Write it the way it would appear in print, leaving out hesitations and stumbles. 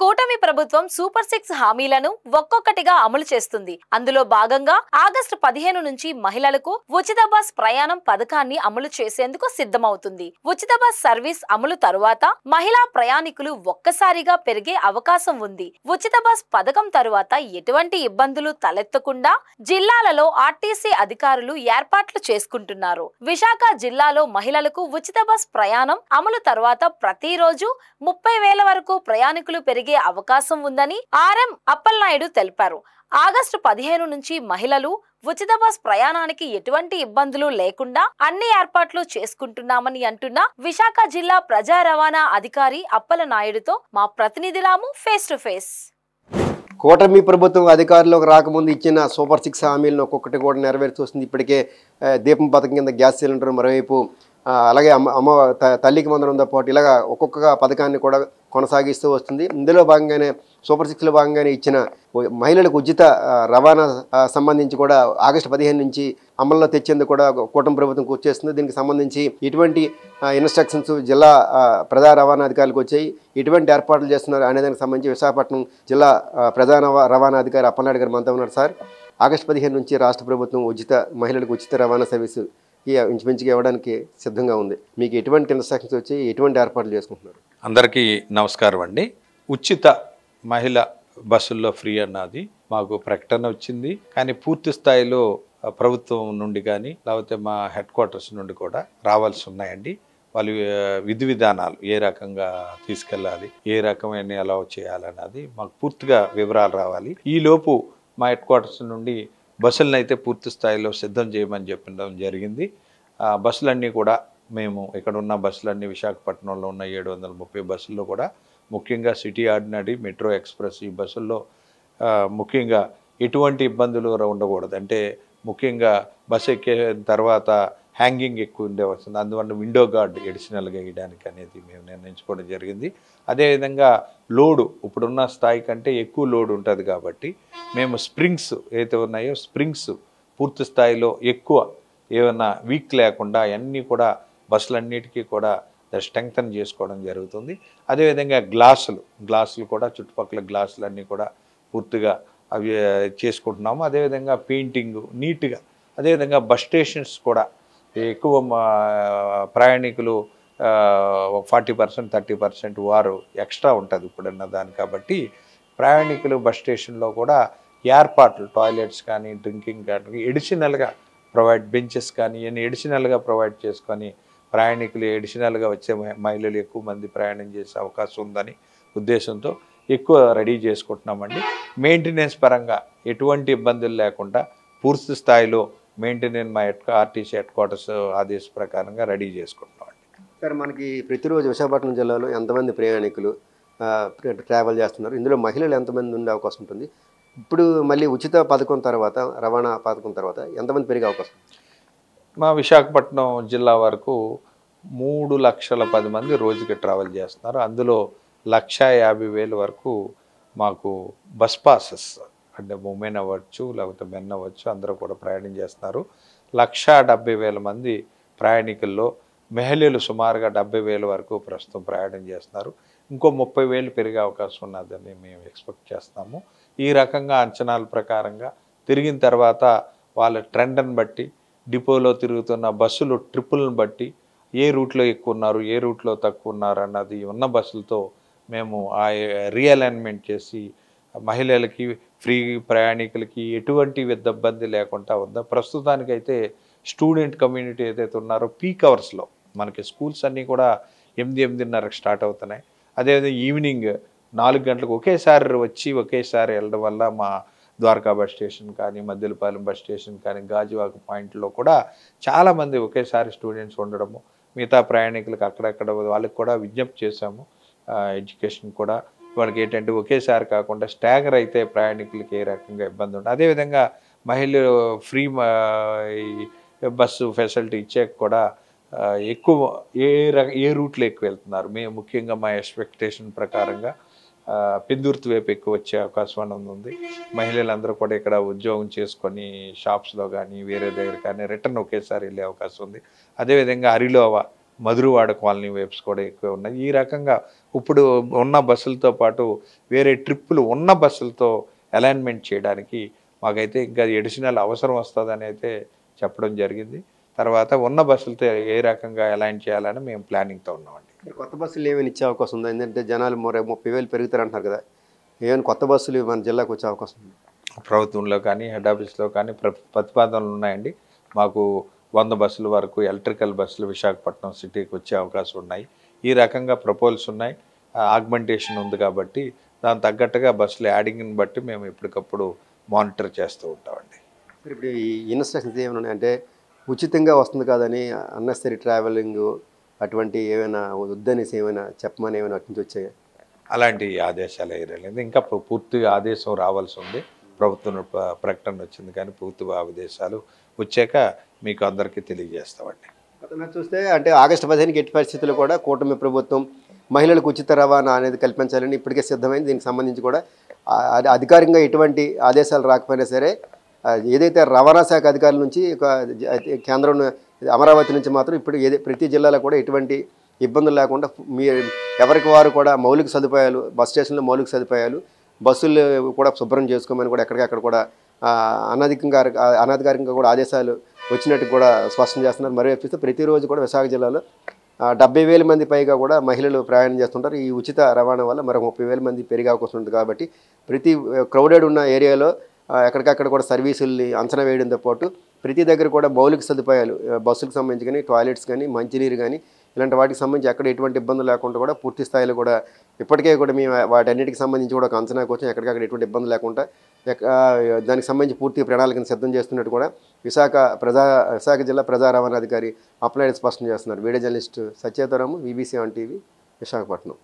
కూటమి ప్రభుత్వం సూపర్ 6 హామీలను ఒక్కొక్కటిగా అమలు చేస్తుంది. అందులో భాగంగా ఆగస్టు 15 నుంచి మహిళలకు ఉచిత బస్ ప్రయాణం పథకాన్ని అమలు చేసేందుకు సిద్ధమవుతుంది. ఉచిత బస్ సర్వీస్ అమలు తరువాత మహిళా ప్రయాణికులు ఒక్కసారిగా పెరిగే అవకాశం ఉంది. ఉచిత బస్ పథకం తరువాత ఎటువంటి ఇబ్బందులు తలెత్తకుండా జిల్లాలలో ఆర్టీసీ అధికారులు ఏర్పాట్లు చేసుకుంటున్నారు. విశాఖ జిల్లాలో మహిళలకు ఉచిత బస్ ప్రయాణం అమలు తరువాత ప్రతిరోజు 30,000 వరకు ప్రయాణికులు పెరిగే అవకాశం ఉందని ఆర్ఎం అప్పలనాయుడు తెలిపారు. ఆగస్టు 15 నుంచి మహిళలు ఉచిత బస్ ప్రయాణానికి ఎటువంటి ఇబ్బందులు లేకుండా అన్ని ఏర్పాట్లు చేసుకుంటున్నామని అంటున్న విశాఖ జిల్లా ప్రజా రవాణా అధికారి అప్పలనాయుడుతో మా ప్రతినిధి రాము ఫేస్ టు ఫేస్. కూటమి ప్రభుత్వం అధికారంలోకి రాకముందు ఇచ్చిన సూపర్ 6 హామీలను ఒక్కొక్కటి కూడా నెరవేర్చొస్తుంది. ఇప్పటికే దీపం పథకం కింద గ్యాస్ సిలిండర్, మరోవైపు అలాగే అమ్మ తల్లికి వందనంతో పాటు ఇలాగా ఒక్కొక్క పథకాన్ని కూడా కొనసాగిస్తూ వస్తుంది. ఇందులో భాగంగానే సూపర్ 6లో భాగంగానే ఇచ్చిన మహిళలకు ఉచిత రవాణా సంబంధించి కూడా ఆగస్టు 15 నుంచి అమల్లో తెచ్చేందుకు కూడా కూటమి ప్రభుత్వం కూర్చేస్తుంది. దీనికి సంబంధించి ఇటువంటి ఇన్స్ట్రక్షన్స్ జిల్లా ప్రజా రవాణా అధికారులకు వచ్చాయి. ఇటువంటి ఏర్పాట్లు చేస్తున్నారు అనే దానికి సంబంధించి విశాఖపట్నం జిల్లా ప్రధాన రవాణా అధికారి అప్పలనాయుడు గారు మనతో ఉన్నారు. సార్, ఆగస్టు 15 నుంచి రాష్ట్ర ప్రభుత్వం మహిళలకు ఉచిత రవాణా సర్వీసు ఇంచుమించుగా ఇవ్వడానికి సిద్ధంగా ఉంది. మీకు ఎటువంటి ఇన్స్ట్రక్షన్స్ వచ్చి ఎటువంటి ఏర్పాట్లు చేసుకుంటున్నారు? అందరికీ నమస్కారం అండి. ఉచిత మహిళ బస్సుల్లో ఫ్రీ అన్నది మాకు ప్రకటన వచ్చింది. కానీ పూర్తి స్థాయిలో ప్రభుత్వం నుండి కానీ లేకపోతే మా హెడ్ క్వార్టర్స్ నుండి కూడా రావాల్సి ఉన్నాయండి. వాళ్ళు విధి విధానాలు ఏ రకంగా తీసుకెళ్ళాలి, ఏ రకమైన అలౌ చేయాలన్నది మాకు పూర్తిగా వివరాలు రావాలి. ఈలోపు మా హెడ్ క్వార్టర్స్ నుండి బస్సులను అయితే పూర్తి స్థాయిలో సిద్ధం చేయమని చెప్పడం జరిగింది. బస్సులన్నీ కూడా మేము ఇక్కడ ఉన్న బస్సులన్నీ విశాఖపట్నంలో ఉన్న 730 బస్సుల్లో కూడా ముఖ్యంగా సిటీ ఆర్డినరీ, మెట్రో ఎక్స్ప్రెస్ ఈ బస్సుల్లో ముఖ్యంగా ఎటువంటి ఇబ్బందులు ఉండకూడదు. అంటే ముఖ్యంగా బస్సు ఎక్కే తర్వాత హ్యాంగింగ్ ఎక్కువ ఉండే వస్తుంది. అందువల్ల విండో గార్డ్ ఎడిషనల్గా వేయడానికి అనేది మేము నిర్ణయించుకోవడం జరిగింది. అదేవిధంగా లోడు ఇప్పుడున్న స్థాయి కంటే ఎక్కువ లోడ్ ఉంటుంది కాబట్టి మేము స్ప్రింగ్స్ ఏదైతే ఉన్నాయో స్ప్రింగ్స్ పూర్తి స్థాయిలో ఎక్కువ ఏమైనా వీక్ లేకుండా అన్నీ కూడా బస్సులన్నిటికీ కూడా స్ట్రెంగ్తన్ చేసుకోవడం జరుగుతుంది. అదేవిధంగా గ్లాసులు కూడా చుట్టుపక్కల గ్లాసులన్నీ కూడా పూర్తిగా అవి చేసుకుంటున్నాము. అదేవిధంగా పెయింటింగ్ నీట్గా, అదేవిధంగా బస్ స్టేషన్స్ కూడా ఎక్కువ ప్రయాణికులు 40% 30% వారు ఎక్స్ట్రా ఉంటుంది ఇప్పుడున్న దాన్ని. కాబట్టి ప్రయాణికులు బస్ స్టేషన్లో కూడా ఏర్పాట్లు టాయిలెట్స్ కానీ డ్రింకింగ్ కానీ ఎడిషనల్గా బెంచెస్ కానీ ఇవన్నీ ఎడిషనల్గా ప్రొవైడ్ చేసుకొని ప్రయాణికులు ఎడిషనల్గా వచ్చే మహిళలు ఎక్కువ మంది ప్రయాణం చేసే అవకాశం ఉందని ఉద్దేశంతో ఎక్కువ రెడీ చేసుకుంటున్నామండి. మెయింటెనెన్స్ పరంగా ఎటువంటి ఇబ్బందులు లేకుండా పూర్తి స్థాయిలో మెయింటెనెన్స్ మా ఆర్టీసీ హెడ్ క్వార్టర్స్ ఆదేశ ప్రకారంగా రెడీ చేసుకుంటున్నామండి. సార్, మనకి ప్రతిరోజు విశాఖపట్నం జిల్లాలో ఎంతమంది ప్రయాణికులు ట్రావెల్ చేస్తున్నారు? ఇందులో మహిళలు ఎంతమంది ఉండే అవకాశం ఉంటుంది? ఇప్పుడు మళ్ళీ ఉచిత పథకం తర్వాత, రవాణా పథకం తర్వాత ఎంతమంది పెరిగే అవకాశం? మా విశాఖపట్నం జిల్లా వరకు 3,10,10 మంది రోజుకి ట్రావెల్ చేస్తున్నారు. అందులో 1,50,000 వరకు మాకు బస్ పాసెస్, అంటే ఉమెన్ అవ్వచ్చు లేకపోతే మెన్ అవ్వచ్చు, అందరూ కూడా ప్రయాణం చేస్తున్నారు. 1,70,000 మంది ప్రయాణికుల్లో మహిళలు సుమారుగా 70,000 వరకు ప్రస్తుతం ప్రయాణం చేస్తున్నారు. ఇంకో 30,000 పెరిగే అవకాశం ఉన్నదని మేము ఎక్స్పెక్ట్ చేస్తాము. ఈ రకంగా అంచనాల ప్రకారంగా తిరిగిన తర్వాత వాళ్ళ ట్రెండ్ని బట్టి, డిపోలో తిరుగుతున్న బస్సులు ట్రిప్పులను బట్టి ఏ రూట్లో ఎక్కువ ఉన్నారు, ఏ రూట్లో తక్కువ ఉన్నారు అన్నది ఉన్న బస్సులతో మేము ఆ రీఅలైన్మెంట్ చేసి మహిళలకి ఫ్రీ, ప్రయాణికులకి ఎటువంటి ఇబ్బంది లేకుండా ఉందా. ప్రస్తుతానికైతే స్టూడెంట్ కమ్యూనిటీ ఏదైతే ఉన్నారో పీక్ అవర్స్లో మనకి స్కూల్స్ అన్నీ కూడా 8-8:30కి స్టార్ట్ అవుతున్నాయి. అదేవిధంగా ఈవినింగ్ 4 గంటలకు ఒకేసారి వెళ్ళడం వల్ల మా ద్వారకా బస్ స్టేషన్ కానీ, మద్దెలపాలెం బస్ స్టేషన్ కానీ, గాజువాక పాయింట్లో కూడా చాలామంది ఒకేసారి స్టూడెంట్స్ ఉండడము, మిగతా ప్రయాణికులకు అక్కడక్కడ వాళ్ళకి కూడా విజ్ఞప్తి చేశాము. ఎడ్యుకేషన్ కూడా వాళ్ళకి ఏంటంటే ఒకేసారి కాకుండా స్టాగర్ అయితే ప్రయాణికులకి ఏ రకంగా ఇబ్బంది ఉంటుంది. అదేవిధంగా మహిళలు ఫ్రీ బస్సు ఫెసిలిటీ ఇచ్చాక కూడా ఎక్కువ ఏ రూట్లో ఎక్కువ వెళ్తున్నారు. మేము ముఖ్యంగా మా ఎక్స్పెక్టేషన్ ప్రకారంగా పెందుర్తి వైపు ఎక్కువ వచ్చే అవకాశం అనేది ఉంది. మహిళలందరూ కూడా ఇక్కడ ఉద్యోగం చేసుకొని షాప్స్లో కానీ వేరే దగ్గర కానీ రిటర్న్ ఒకేసారి వెళ్ళే అవకాశం ఉంది. అదేవిధంగా అరిలోవ, మధురవాడ కాలనీ వైప్స్ కూడా ఎక్కువ ఉన్నాయి. ఈ రకంగా ఇప్పుడు ఉన్న బస్సులతో పాటు వేరే ట్రిప్పులు ఉన్న బస్సులతో అలైన్మెంట్ చేయడానికి మాకైతే ఇంకా ఎడిషనల్ అవసరం వస్తుందని అయితే చెప్పడం జరిగింది. తర్వాత ఉన్న బస్సులతో ఏ రకంగా అలైన్ చేయాలని మేము ప్లానింగ్తో ఉన్నామండి. కొత్త బస్సులు ఏమైనా ఇచ్చే అవకాశం ఉందా? ఎందుకంటే జనాలు 30,000 పెరుగుతారంటున్నారు కదా, ఏమైనా కొత్త బస్సులు మన జిల్లాకు వచ్చే అవకాశం ఉంది? ప్రభుత్వంలో కానీ హెడ్ ఆఫీస్లో కానీ ప్రతిపాదనలు ఉన్నాయండి. మాకు 100 బస్సుల వరకు ఎలక్ట్రికల్ బస్సులు విశాఖపట్నం సిటీకి వచ్చే అవకాశం ఉన్నాయి. ఈ రకంగా ప్రపోజల్స్ ఉన్నాయి. ఆగ్మెంటేషన్ ఉంది కాబట్టి దానికి తగ్గట్టుగా బస్సులు యాడింగ్ని బట్టి మేము ఎప్పటికప్పుడు మానిటర్ చేస్తూ ఉంటామండి. ఇప్పుడు ఈ ఇన్స్ట్రక్షన్స్ ఏమైనా ఉన్నాయి అంటే ఉచితంగా వస్తుంది కాదని అన్నెసరీ ట్రావెలింగ్ అటువంటి ఏమైనా వద్దనేసి ఏమైనా చెప్పమని ఏమైనా అటు నుంచి వచ్చాయి? అలాంటి ఆదేశాలు వేయలేదు. ఇంకా పూర్తిగా ఆదేశం రావాల్సి ఉంది. ప్రభుత్వం ప్రకటన వచ్చింది కానీ పూర్తి ఆదేశాలు వచ్చాక మీకు అందరికీ తెలియజేస్తామండి. గతంలో చూస్తే అంటే ఆగస్టు 15కి ఎట్టి పరిస్థితుల్లో కూడా కూటమి ప్రభుత్వం మహిళలకు ఉచిత రవాణా అనేది కల్పించాలని ఇప్పటికే సిద్ధమైంది. దీనికి సంబంధించి కూడా అధికారికంగా ఎటువంటి ఆదేశాలు రాకపోయినా సరే ఏదైతే రవాణా శాఖ అధికారుల నుంచి కేంద్రం అమరావతి నుంచి మాత్రం ఇప్పుడు ప్రతి జిల్లాలో కూడా ఎటువంటి ఇబ్బందులు లేకుండా ఎవరికి వారు కూడా మౌలిక సదుపాయాలు, బస్ స్టేషన్లో మౌలిక సదుపాయాలు, బస్సులు కూడా శుభ్రం చేసుకోమని కూడా ఎక్కడికక్కడ కూడా అనధికారికంగా కూడా ఆదేశాలు వచ్చినట్టు కూడా స్పష్టం చేస్తున్నారు. మరోవైపు చూస్తే ప్రతిరోజు కూడా విశాఖ జిల్లాలో 70,000 మంది పైగా కూడా మహిళలు ప్రయాణం చేస్తుంటారు. ఈ ఉచిత రవాణా వల్ల మరో 30,000 మంది పెరిగే అవకాశం ఉంటుంది. కాబట్టి ప్రతి క్రౌడెడ్ ఉన్న ఏరియాలో ఎక్కడికక్కడ కూడా సర్వీసుల్ని అంచనా వేయడంతో పాటు ప్రతి దగ్గర కూడా మౌలిక సదుపాయాలు, బస్సులకు సంబంధించి కానీ, టాయిలెట్స్ కానీ, మంచినీరు కానీ ఇలాంటి వాటికి సంబంధించి ఎక్కడ ఎటువంటి ఇబ్బందులు లేకుండా కూడా పూర్తి స్థాయిలో కూడా ఇప్పటికే కూడా మేము వాటన్నిటికి సంబంధించి కూడా ఒక అంచనా కోసం ఎక్కడికక్కడ ఎటువంటి ఇబ్బంది లేకుండా దానికి సంబంధించి పూర్తి ప్రణాళికను సిద్ధం చేస్తున్నట్టు కూడా విశాఖ జిల్లా ప్రజా రవాణా అధికారి అప్లైడ్ స్పష్టం చేస్తున్నారు. వీడియో జర్నలిస్ట్ సత్యేతరాము, వీబీసీ ఆన్ టీవీ, విశాఖపట్నం.